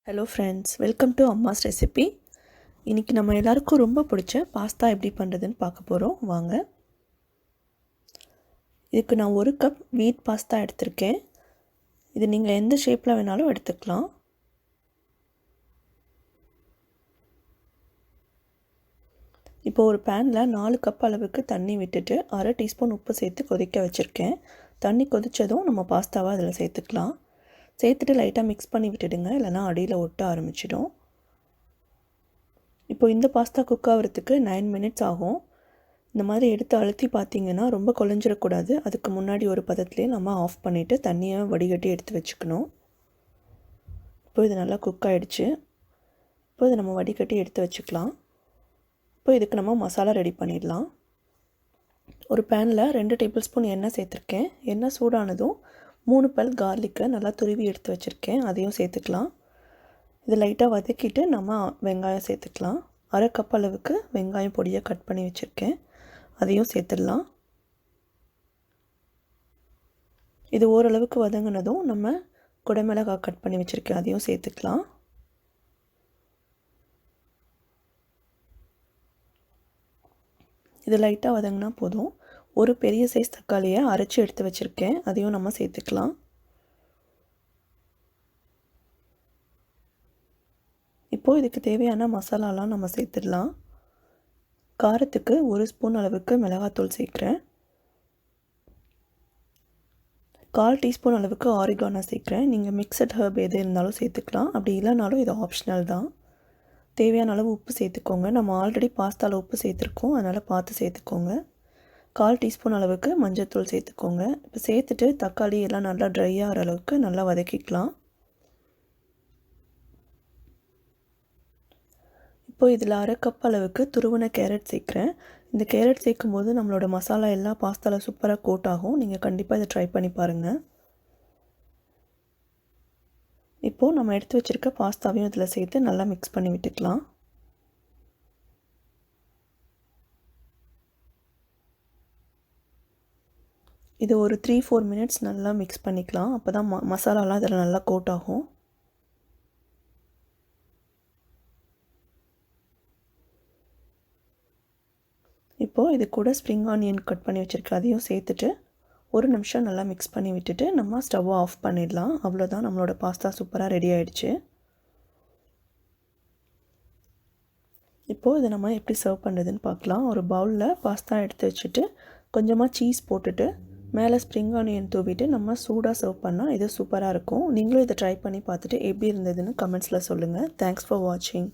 Hello friends, welcome to அம்மாஸ் recipe. இன்றைக்கி நம்ம எல்லாருக்கும் ரொம்ப பிடிச்ச பாஸ்தா எப்படி பண்ணுறதுன்னு பார்க்க போகிறோம். வாங்க. இதுக்கு நான் 1 கப் வீட் பாஸ்தா எடுத்திருக்கேன். இது நீங்கள் எந்த ஷேப்பில் வேணாலும் எடுத்துக்கலாம். இப்போ ஒரு பேனில் 4 கப் அளவுக்கு தண்ணி விட்டுட்டு 1/2 டீஸ்பூன் உப்பு சேர்த்து கொதிக்க வச்சுருக்கேன். தண்ணி கொதித்ததும் நம்ம பாஸ்தாவை அதில் சேர்த்துக்கலாம். சேர்த்துட்டு லைட்டாக மிக்ஸ் பண்ணி விட்டுடுங்க, இல்லைனா அடியில் ஒட்ட ஆரம்பிச்சிடும். இப்போ இந்த பாஸ்தா குக் ஆகிறதுக்கு 9 மினிட்ஸ் ஆகும். இந்த மாதிரி எடுத்து அழுத்தி பார்த்திங்கன்னா ரொம்ப குழஞ்சிடக்கூடாது. அதுக்கு முன்னாடி ஒரு பதத்துலேயே நம்ம ஆஃப் பண்ணிவிட்டு தண்ணியை வடிகட்டி எடுத்து வச்சுக்கணும். இப்போ இது நல்லா குக் ஆகிடுச்சு. இப்போ இதை நம்ம வடிகட்டி எடுத்து வச்சுக்கலாம். இப்போ இதுக்கு நம்ம மசாலா ரெடி பண்ணிடலாம். ஒரு பேனில் 2 டேபிள் ஸ்பூன் எண்ணெய் சேர்த்துருக்கேன். எண்ணெய் சூடானதும் 3 பல் கார்லிக்கை நல்லா துருவி எடுத்து வச்சுருக்கேன், அதையும் சேர்த்துக்கலாம். இது லைட்டாக வதக்கிட்டு நம்ம வெங்காயம் சேர்த்துக்கலாம். 1/2 கப் அளவுக்கு வெங்காயம் பொடியை கட் பண்ணி வச்சுருக்கேன், அதையும் சேர்த்துடலாம். இது ஓரளவுக்கு வதங்கினதும் நம்ம குடமிளகாய் கட் பண்ணி வச்சுருக்கேன், அதையும் சேர்த்துக்கலாம். இது லைட்டாக வதங்கினா போதும். ஒரு பெரிய சைஸ் தக்காளியை அரைச்சி எடுத்து வச்சுருக்கேன், அதையும் நம்ம சேர்த்துக்கலாம். இப்போது இதுக்கு தேவையான மசாலாலாம் நம்ம சேர்த்துடலாம். காரத்துக்கு 1 ஸ்பூன் அளவுக்கு மிளகாத்தூள் சேர்க்குறேன். 1/4 டீஸ்பூன் அளவுக்கு oregano சேர்க்குறேன். நீங்கள் மிக்சட் ஹர்ப் எது இருந்தாலும் சேர்த்துக்கலாம், அப்படி இல்லைனாலும் இது ஆப்ஷனல் தான். தேவையான அளவு உப்பு சேர்த்துக்கோங்க. நம்ம ஆல்ரெடி பாஸ்தாவில் உப்பு சேர்த்துருக்கோம், அதனால் பார்த்து சேர்த்துக்கோங்க. 1/4 டீஸ்பூன் அளவுக்கு மஞ்சள்தூள் சேர்த்துக்கோங்க. இப்போ சேர்த்துட்டு தக்காளி எல்லாம் நல்லா ட்ரை ஆகிற அளவுக்கு நல்லா வதக்கிக்கலாம். இப்போ இதில் 1/2 கப் அளவுக்கு துருவின கேரட் சேர்க்குறேன். இந்த கேரட் சேர்க்கும் போது நம்மளோட மசாலா எல்லாம் பாஸ்தாவில் சூப்பராக கோட் ஆகும். நீங்கள் கண்டிப்பாக இதை ட்ரை பண்ணி பாருங்கள். இப்போது நம்ம எடுத்து வச்சுருக்க பாஸ்தாவையும் இதில் சேர்த்து நல்லா மிக்ஸ் பண்ணி விட்டுக்கலாம். இது ஒரு 3-4 மினிட்ஸ் நல்லா மிக்ஸ் பண்ணிக்கலாம். அப்போ தான் மசாலாலாம் இதில் நல்லா கோட் ஆகும். இப்போது இது கூட ஸ்ப்ரிங் ஆனியன் கட் பண்ணி வச்சுருக்கேன், அதையும் சேர்த்துட்டு 1 நிமிஷம் நல்லா மிக்ஸ் பண்ணி விட்டுட்டு நம்ம ஸ்டவ்வை ஆஃப் பண்ணிடலாம். அவ்வளோதான், நம்மளோட பாஸ்தா சூப்பராக ரெடி ஆகிடுச்சு. இப்போது இதை நம்ம எப்படி சர்வ் பண்ணுறதுன்னு பார்க்கலாம். ஒரு பவுலில் பாஸ்தா எடுத்து வச்சுட்டு கொஞ்சமாக சீஸ் போட்டுட்டு மேலே ஸ்ப்ரிங் ஆனியன் தூவிட்டு நம்ம சூடாக சர்வ் பண்ணால் இது சூப்பராக இருக்கும். நீங்களும் இதை ட்ரை பண்ணி பார்த்துட்டு எப்படி இருந்ததுன்னு கமெண்ட்ஸில் சொல்லுங்கள். தேங்க்ஸ் ஃபார் வாட்சிங்.